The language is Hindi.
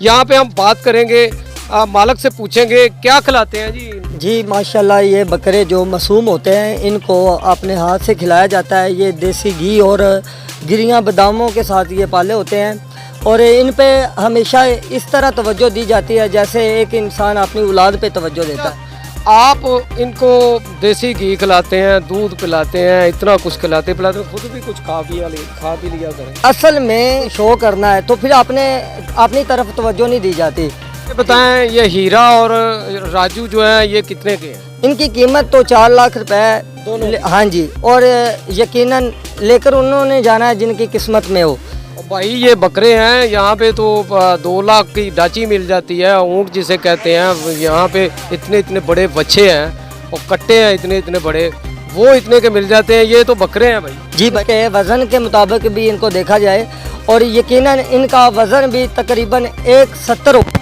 यहाँ पे हम बात करेंगे, मालिक से पूछेंगे क्या खिलाते हैं जी। जी माशाल्लाह, ये बकरे जो मासूम होते हैं इनको अपने हाथ से खिलाया जाता है। ये देसी घी और गिरियाँ बादामों के साथ ये पाले होते हैं और इन पे हमेशा इस तरह तवज्जो दी जाती है जैसे एक इंसान अपनी औलाद पे तवज्जो देता है। आप इनको देसी घी खिलाते हैं, दूध पिलाते हैं, इतना कुछ खिलाते पिलाते हैं, खुद भी कुछ खा भी लिया करें। असल में शो करना है तो फिर अपनी तरफ तवज्जो नहीं दी जाती। ये बताएं, ये हीरा और राजू जो है ये कितने के हैं? इनकी कीमत तो 4 लाख रुपए दोनों। हाँ जी, और यकीनन लेकर उन्होंने जाना है जिनकी किस्मत में हो। भाई ये बकरे हैं, यहाँ पे तो 2 लाख की डाची मिल जाती है, ऊँट जिसे कहते हैं। यहाँ पे इतने इतने बड़े बच्चे हैं और कट्टे हैं इतने इतने बड़े, वो इतने के मिल जाते हैं। ये तो बकरे हैं भाई जी। बकरे वज़न के मुताबिक भी इनको देखा जाए और यकीनन इनका वज़न भी तकरीबन 170 होगा।